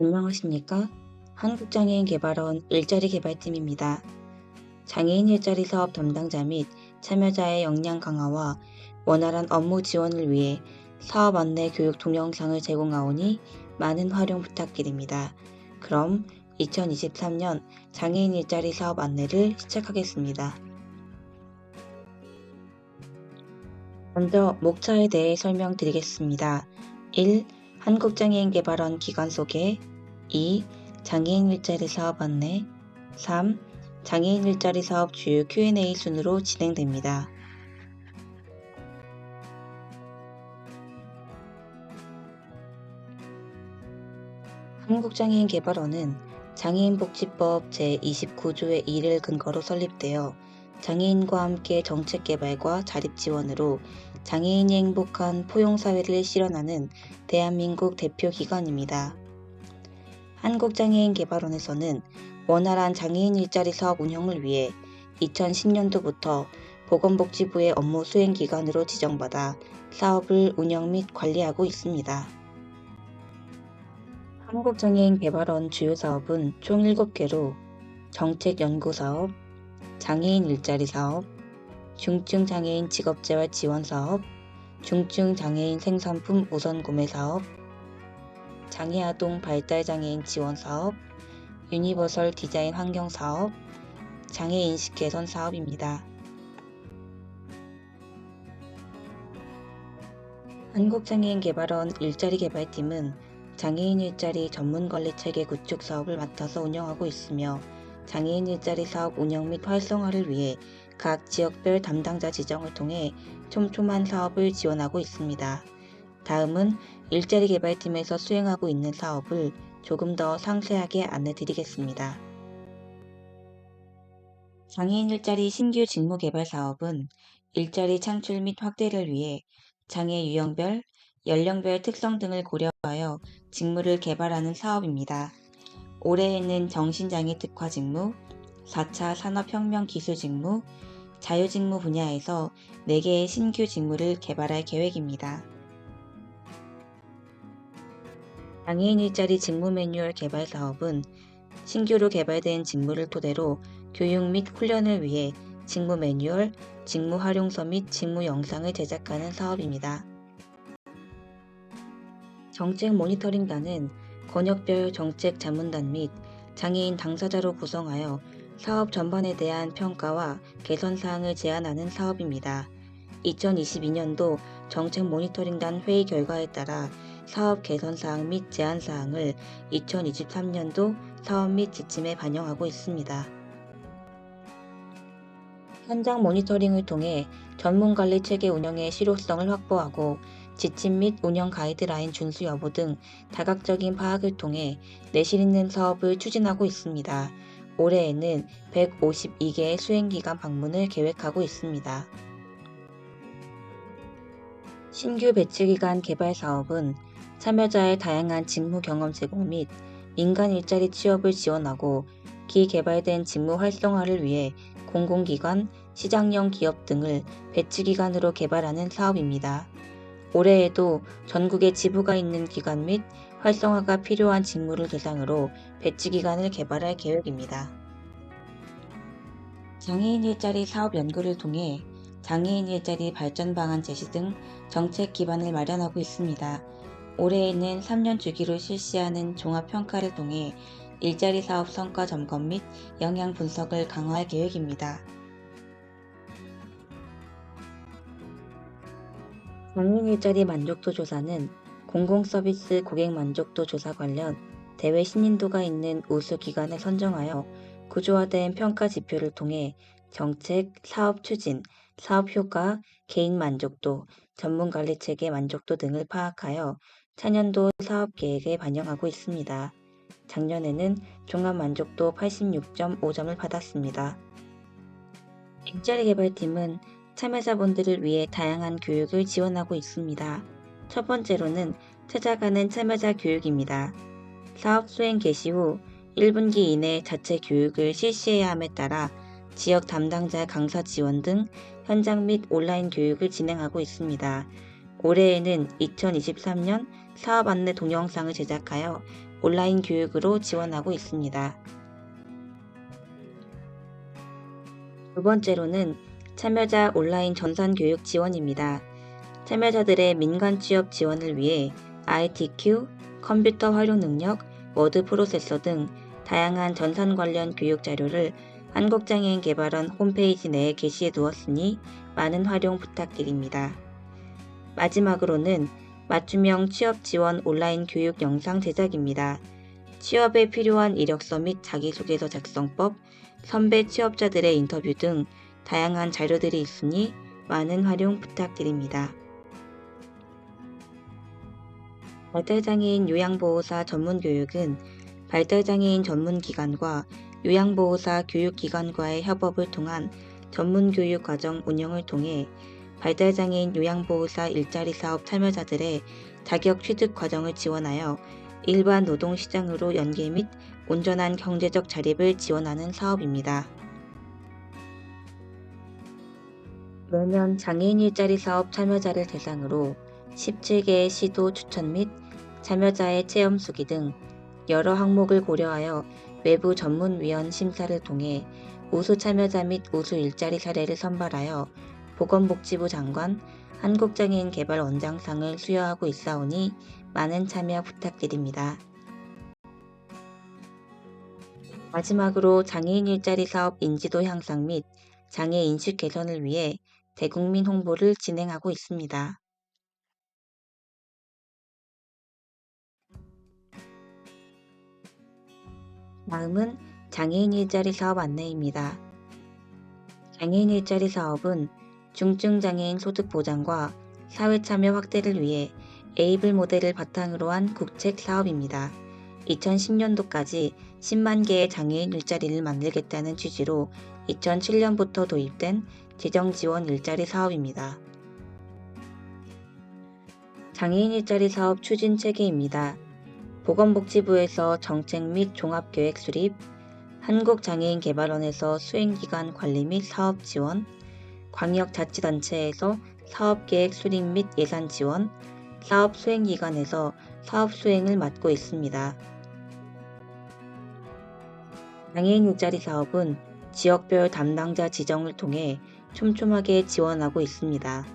안녕하십니까? 한국장애인개발원 일자리 개발팀입니다. 장애인 일자리 사업 담당자 및 참여자의 역량 강화와 원활한 업무 지원을 위해 사업 안내 교육 동영상을 제공하오니 많은 활용 부탁드립니다. 그럼 2023년 장애인 일자리 사업 안내를 시작하겠습니다. 먼저 목차에 대해 설명드리겠습니다. 1. 한국장애인개발원 기관 소개. 2. 장애인 일자리 사업 안내. 3. 장애인 일자리 사업 주요 Q&A 순으로 진행됩니다. 한국장애인개발원은 장애인복지법 제29조의 1을 근거로 설립되어 장애인과 함께 정책 개발과 자립 지원으로 장애인이 행복한 포용사회를 실현하는 대한민국 대표 기관입니다. 한국장애인개발원에서는 원활한 장애인 일자리 사업 운영을 위해 2010년도부터 보건복지부의 업무 수행기관으로 지정받아 사업을 운영 및 관리하고 있습니다. 한국장애인개발원 주요 사업은 총 7개로 정책연구사업, 장애인 일자리 사업, 중증장애인 직업재활 지원 사업, 중증장애인 생산품 우선 구매 사업, 장애아동 발달장애인 지원 사업, 유니버설 디자인 환경 사업, 장애인식 개선 사업입니다. 한국장애인개발원 일자리 개발팀은 장애인 일자리 전문관리체계 구축 사업을 맡아서 운영하고 있으며 장애인 일자리 사업 운영 및 활성화를 위해 각 지역별 담당자 지정을 통해 촘촘한 사업을 지원하고 있습니다. 다음은 일자리 개발팀에서 수행하고 있는 사업을 조금 더 상세하게 안내드리겠습니다. 장애인 일자리 신규 직무 개발 사업은 일자리 창출 및 확대를 위해 장애 유형별, 연령별 특성 등을 고려하여 직무를 개발하는 사업입니다. 올해에는 정신장애 특화 직무, 4차 산업혁명 기술 직무, 자유직무 분야에서 4개의 신규 직무를 개발할 계획입니다. 장애인 일자리 직무 매뉴얼 개발 사업은 신규로 개발된 직무를 토대로 교육 및 훈련을 위해 직무 매뉴얼, 직무 활용서 및 직무 영상을 제작하는 사업입니다. 정책 모니터링단은 권역별 정책 자문단 및 장애인 당사자로 구성하여 사업 전반에 대한 평가와 개선 사항을 제안하는 사업입니다. 2022년도 정책 모니터링단 회의 결과에 따라 사업 개선 사항 및 제안 사항을 2023년도 사업 및 지침에 반영하고 있습니다. 현장 모니터링을 통해 전문관리 체계 운영의 실효성을 확보하고 지침 및 운영 가이드라인 준수 여부 등 다각적인 파악을 통해 내실 있는 사업을 추진하고 있습니다. 올해에는 152개의 수행기관 방문을 계획하고 있습니다. 신규 배치기관 개발 사업은 참여자의 다양한 직무 경험 제공 및 민간 일자리 취업을 지원하고 기개발된 직무 활성화를 위해 공공기관, 시장형 기업 등을 배치기관으로 개발하는 사업입니다. 올해에도 전국에 지부가 있는 기관 및 활성화가 필요한 직무를 대상으로 배치기관을 개발할 계획입니다. 장애인 일자리 사업 연구를 통해 장애인 일자리 발전 방안 제시 등 정책 기반을 마련하고 있습니다. 올해에는 3년 주기로 실시하는 종합평가를 통해 일자리 사업 성과 점검 및 영향 분석을 강화할 계획입니다. 장애인 일자리 만족도 조사는 공공서비스 고객 만족도 조사 관련 대외 신인도가 있는 우수 기관을 선정하여 구조화된 평가 지표를 통해 정책, 사업 추진, 사업 효과, 개인 만족도, 전문관리 체계 만족도 등을 파악하여 차년도 사업 계획에 반영하고 있습니다. 작년에는 종합 만족도 86.5점을 받았습니다. 일자리 개발팀은 참여자분들을 위해 다양한 교육을 지원하고 있습니다. 첫 번째로는 찾아가는 참여자 교육입니다. 사업 수행 개시 후 1분기 이내 자체 교육을 실시해야 함에 따라 지역 담당자 강사 지원 등 현장 및 온라인 교육을 진행하고 있습니다. 올해에는 2023년 사업 안내 동영상을 제작하여 온라인 교육으로 지원하고 있습니다. 두 번째로는 참여자 온라인 전산교육 지원입니다. 참여자들의 민간 취업 지원을 위해 ITQ, 컴퓨터 활용 능력, 워드 프로세서 등 다양한 전산 관련 교육 자료를 한국장애인 개발원 홈페이지 내에 게시해 두었으니 많은 활용 부탁드립니다. 마지막으로는 맞춤형 취업 지원 온라인 교육 영상 제작입니다. 취업에 필요한 이력서 및 자기소개서 작성법, 선배 취업자들의 인터뷰 등 다양한 자료들이 있으니 많은 활용 부탁드립니다. 발달장애인 요양보호사 전문교육은 발달장애인 전문기관과 요양보호사 교육기관과의 협업을 통한 전문교육 과정 운영을 통해 발달장애인 요양보호사 일자리 사업 참여자들의 자격 취득 과정을 지원하여 일반 노동시장으로 연계 및 온전한 경제적 자립을 지원하는 사업입니다. 매년 장애인 일자리 사업 참여자를 대상으로 17개의 시도 추천 및 참여자의 체험 수기 등 여러 항목을 고려하여 외부 전문위원 심사를 통해 우수 참여자 및 우수 일자리 사례를 선발하여 보건복지부 장관, 한국장애인 개발원장상을 수여하고 있사오니 많은 참여 부탁드립니다. 마지막으로 장애인 일자리 사업 인지도 향상 및 장애 인식 개선을 위해 대국민 홍보를 진행하고 있습니다. 다음은 장애인 일자리 사업 안내입니다. 장애인 일자리 사업은 중증 장애인 소득 보장과 사회 참여 확대를 위해 에이블 모델을 바탕으로 한 국책 사업입니다. 2010년도까지 10만 개의 장애인 일자리를 만들겠다는 취지로 2007년부터 도입된 재정 지원 일자리 사업입니다. 장애인 일자리 사업 추진 체계입니다. 보건복지부에서 정책 및 종합계획 수립, 한국장애인개발원에서 수행기간 관리 및 사업 지원, 광역자치단체에서 사업계획 수립 및 예산 지원, 사업 수행기관에서 사업 수행을 맡고 있습니다. 장애인 일자리 사업은 지역별 담당자 지정을 통해 촘촘하게 지원하고 있습니다.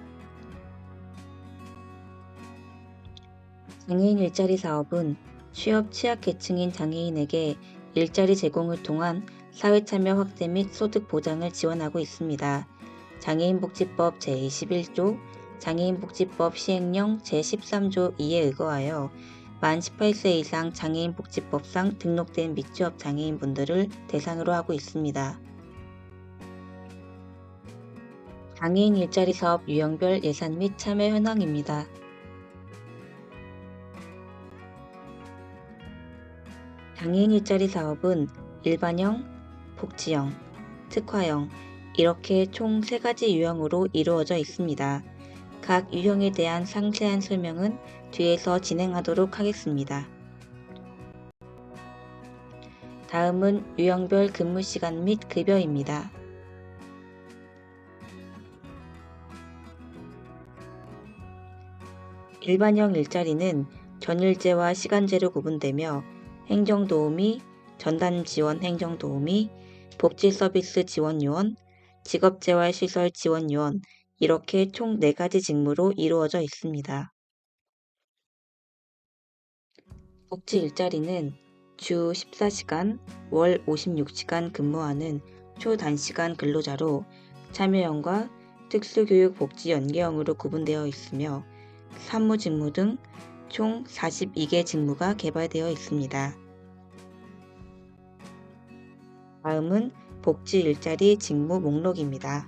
장애인 일자리 사업은 취업 취약계층인 장애인에게 일자리 제공을 통한 사회참여 확대 및 소득 보장을 지원하고 있습니다. 장애인복지법 제21조, 장애인복지법 시행령 제13조 2에 의거하여 만 18세 이상 장애인복지법상 등록된 미취업 장애인분들을 대상으로 하고 있습니다. 장애인 일자리 사업 유형별 예산 및 참여 현황입니다. 장애인 일자리 사업은 일반형, 복지형, 특화형 이렇게 총 3가지 유형으로 이루어져 있습니다. 각 유형에 대한 상세한 설명은 뒤에서 진행하도록 하겠습니다. 다음은 유형별 근무시간 및 급여입니다. 일반형 일자리는 전일제와 시간제로 구분되며 행정도우미, 전담지원 행정도우미, 복지서비스 지원요원, 직업재활시설 지원요원 이렇게 총 4가지 직무로 이루어져 있습니다. 복지 일자리는 주 14시간, 월 56시간 근무하는 초단시간 근로자로 참여형과 특수교육 복지 연계형으로 구분되어 있으며 사무직무 등 총 42개 직무가 개발되어 있습니다. 다음은 복지 일자리 직무 목록입니다.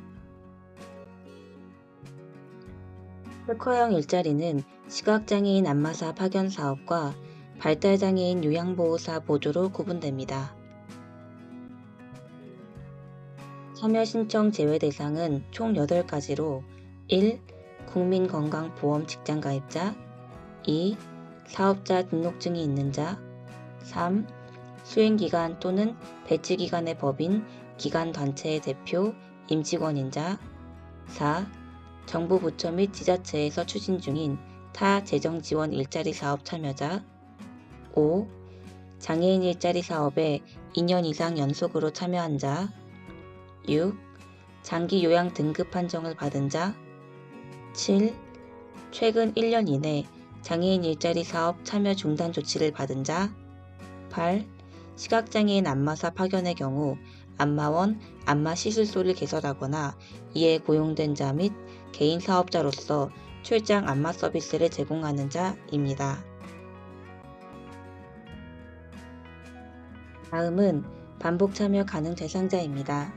특화형 일자리는 시각장애인 안마사 파견 사업과 발달장애인 요양보호사 보조로 구분됩니다. 참여 신청 제외 대상은 총 8가지로 1. 국민건강보험 직장가입자 2. 사업자 등록증이 있는 자 3. 수행기관 또는 배치기관의 법인, 기관 단체의 대표, 임직원인 자 4. 정부 부처 및 지자체에서 추진 중인 타 재정지원 일자리 사업 참여자 5. 장애인 일자리 사업에 2년 이상 연속으로 참여한 자. 6. 장기 요양 등급 판정을 받은 자. 7. 최근 1년 이내 장애인 일자리 사업 참여 중단 조치를 받은 자. 8. 시각장애인 안마사 파견의 경우 안마원, 안마 시술소를 개설하거나 이에 고용된 자 및 개인 사업자로서 출장 안마 서비스를 제공하는 자입니다. 다음은 반복 참여 가능 대상자입니다.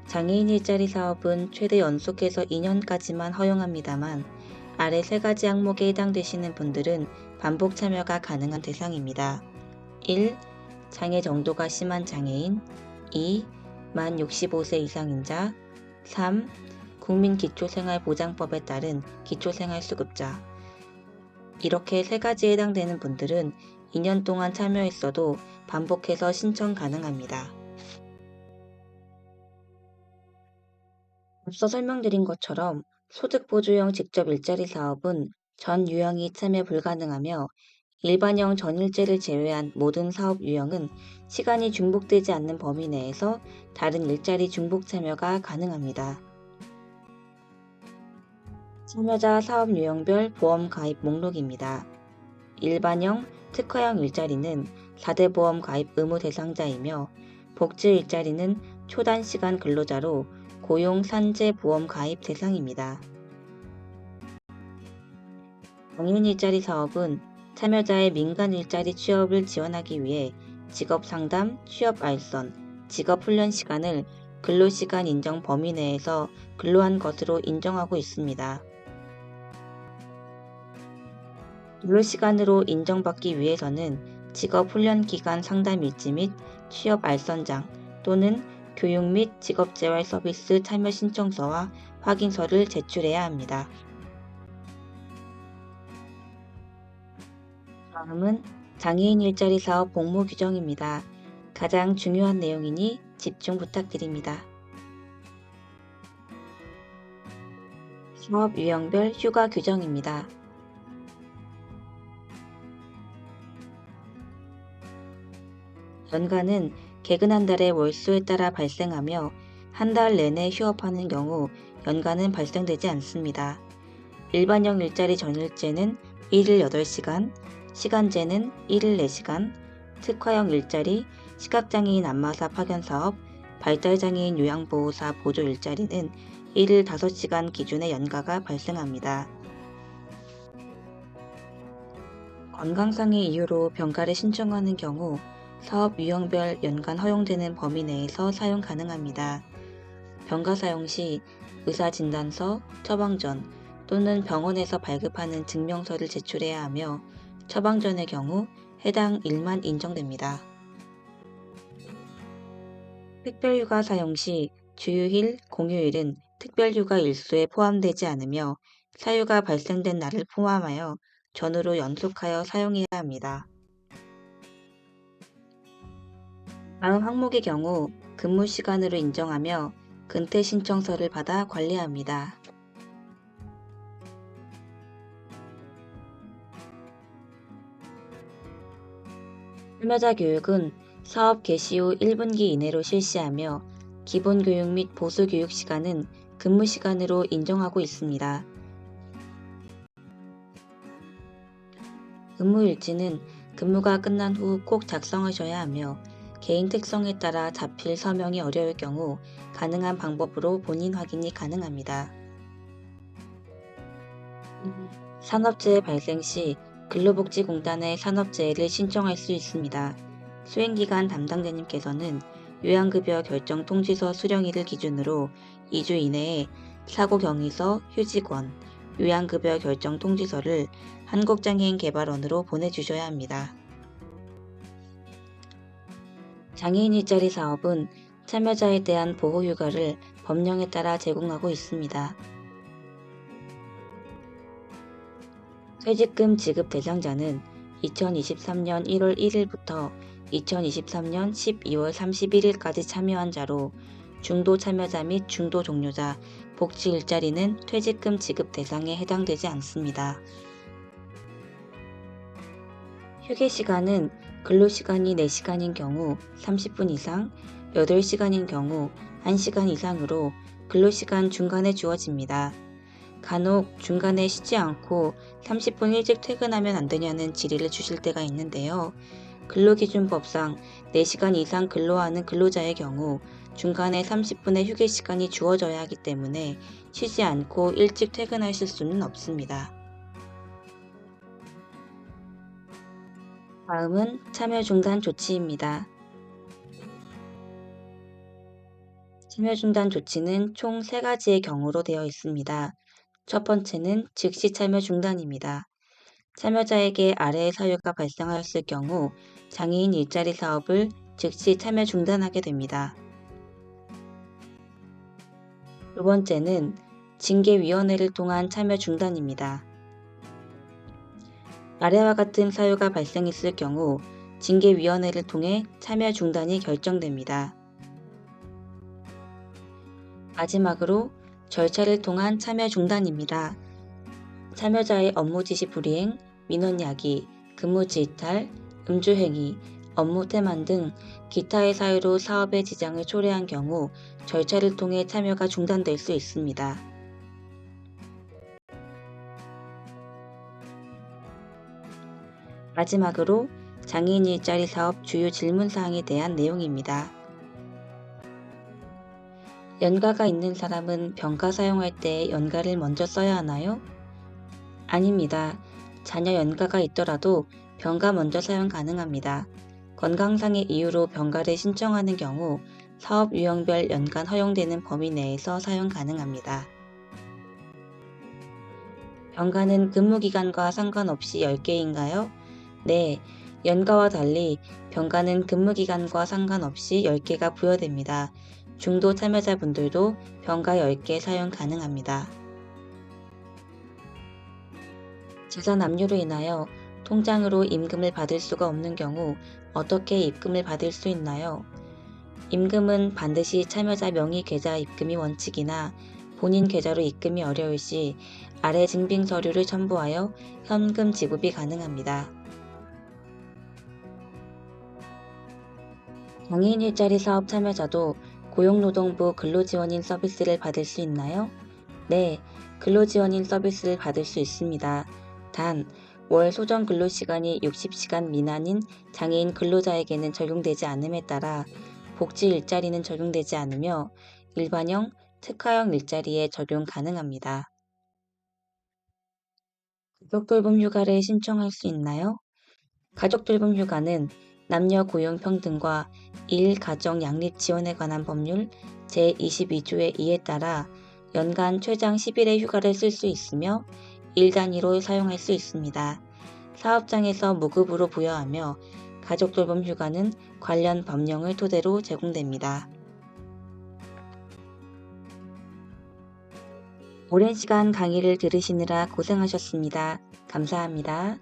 장애인 일자리 사업은 최대 연속해서 2년까지만 허용합니다만 아래 세 가지 항목에 해당되시는 분들은 반복 참여가 가능한 대상입니다. 1. 장애 정도가 심한 장애인. 2. 만 65세 이상인 자. 3. 국민기초생활보장법에 따른 기초생활수급자. 이렇게 세 가지에 해당되는 분들은 2년 동안 참여했어도 반복해서 신청 가능합니다. 앞서 설명드린 것처럼 소득보조형 직접 일자리 사업은 전 유형이 참여 불가능하며 일반형 전일제를 제외한 모든 사업 유형은 시간이 중복되지 않는 범위 내에서 다른 일자리 중복 참여가 가능합니다. 참여자 사업 유형별 보험 가입 목록입니다. 일반형, 특화형 일자리는 4대 보험 가입 의무 대상자이며 복지 일자리는 초단시간 근로자로 고용 산재 보험 가입 대상입니다. 장애인 일자리 사업은 참여자의 민간 일자리 취업을 지원하기 위해 직업상담, 취업 알선, 직업훈련 시간을 근로시간 인정 범위 내에서 근로한 것으로 인정하고 있습니다. 근로시간으로 인정받기 위해서는 직업훈련 기간 상담 일지 및 취업 알선장 또는 교육 및 직업재활 서비스 참여 신청서와 확인서를 제출해야 합니다. 다음은 장애인 일자리 사업 복무 규정입니다. 가장 중요한 내용이니 집중 부탁드립니다. 사업 유형별 휴가 규정입니다. 연간은 개근한 달의 월수에 따라 발생하며 한 달 내내 휴업하는 경우 연간은 발생되지 않습니다. 일반형 일자리 전일제는 1일 8시간, 시간제는 1일 4시간, 특화형 일자리, 시각장애인 안마사 파견사업, 발달장애인 요양보호사 보조 일자리는 1일 5시간 기준의 연가가 발생합니다. 건강상의 이유로 병가를 신청하는 경우 사업 유형별 연간 허용되는 범위 내에서 사용 가능합니다. 병가 사용 시 의사진단서, 처방전 또는 병원에서 발급하는 증명서를 제출해야 하며 처방전의 경우 해당 일만 인정됩니다. 특별휴가 사용 시 주휴일, 공휴일은 특별휴가 일수에 포함되지 않으며 사유가 발생된 날을 포함하여 전후로 연속하여 사용해야 합니다. 다음 항목의 경우 근무 시간으로 인정하며 근태 신청서를 받아 관리합니다. 참여자 교육은 사업 개시 후 1분기 이내로 실시하며 기본 교육 및 보수 교육 시간은 근무 시간으로 인정하고 있습니다. 근무 일지는 근무가 끝난 후 꼭 작성하셔야 하며 개인 특성에 따라 자필 서명이 어려울 경우 가능한 방법으로 본인 확인이 가능합니다. 산업재해 발생 시 근로복지공단에 산업재해를 신청할 수 있습니다. 수행기간 담당자님께서는 요양급여 결정 통지서 수령일을 기준으로 2주 이내에 사고경위서, 휴직원, 요양급여 결정 통지서를 한국장애인개발원으로 보내주셔야 합니다. 장애인 일자리 사업은 참여자에 대한 보호휴가를 법령에 따라 제공하고 있습니다. 퇴직금 지급 대상자는 2023년 1월 1일부터 2023년 12월 31일까지 참여한 자로 중도 참여자 및 중도 종료자, 복지 일자리는 퇴직금 지급 대상에 해당되지 않습니다. 휴게 시간은 근로시간이 4시간인 경우 30분 이상, 8시간인 경우 1시간 이상으로 근로시간 중간에 주어집니다. 간혹 중간에 쉬지 않고 30분 일찍 퇴근하면 안 되냐는 질의를 주실 때가 있는데요. 근로기준법상 4시간 이상 근로하는 근로자의 경우 중간에 30분의 휴게 시간이 주어져야 하기 때문에 쉬지 않고 일찍 퇴근하실 수는 없습니다. 다음은 참여 중단 조치입니다. 참여 중단 조치는 총 3가지의 경우로 되어 있습니다. 첫 번째는 즉시 참여 중단입니다. 참여자에게 아래의 사유가 발생하였을 경우 장애인 일자리 사업을 즉시 참여 중단하게 됩니다. 두 번째는 징계위원회를 통한 참여 중단입니다. 아래와 같은 사유가 발생했을 경우 징계위원회를 통해 참여 중단이 결정됩니다. 마지막으로 절차를 통한 참여 중단입니다. 참여자의 업무 지시 불이행, 민원 야기, 근무 질탈, 음주행위, 업무 태만 등 기타의 사유로 사업에 지장을 초래한 경우 절차를 통해 참여가 중단될 수 있습니다. 마지막으로 장애인 일자리 사업 주요 질문사항에 대한 내용입니다. 연가가 있는 사람은 병가 사용할 때 연가를 먼저 써야 하나요? 아닙니다. 자녀 연가가 있더라도 병가 먼저 사용 가능합니다. 건강상의 이유로 병가를 신청하는 경우 사업 유형별 연간 허용되는 범위 내에서 사용 가능합니다. 병가는 근무 기간과 상관없이 10개인가요? 네, 연가와 달리 병가는 근무 기간과 상관없이 10개가 부여됩니다. 중도 참여자분들도 병가 10개 사용 가능합니다. 재산 압류로 인하여 통장으로 임금을 받을 수가 없는 경우 어떻게 입금을 받을 수 있나요? 임금은 반드시 참여자 명의 계좌 입금이 원칙이나 본인 계좌로 입금이 어려울 시 아래 증빙 서류를 첨부하여 현금 지급이 가능합니다. 장애인 일자리 사업 참여자도 고용노동부 근로지원인 서비스를 받을 수 있나요? 네, 근로지원인 서비스를 받을 수 있습니다. 단, 월 소정 근로시간이 60시간 미만인 장애인 근로자에게는 적용되지 않음에 따라 복지 일자리는 적용되지 않으며 일반형, 특화형 일자리에 적용 가능합니다. 가족돌봄 휴가를 신청할 수 있나요? 가족돌봄 휴가는 남녀 고용 평등과 일, 가정, 양립 지원에 관한 법률 제22조의 2에 따라 연간 최장 10일의 휴가를 쓸 수 있으며 일 단위로 사용할 수 있습니다. 사업장에서 무급으로 부여하며 가족돌봄 휴가는 관련 법령을 토대로 제공됩니다. 오랜 시간 강의를 들으시느라 고생하셨습니다. 감사합니다.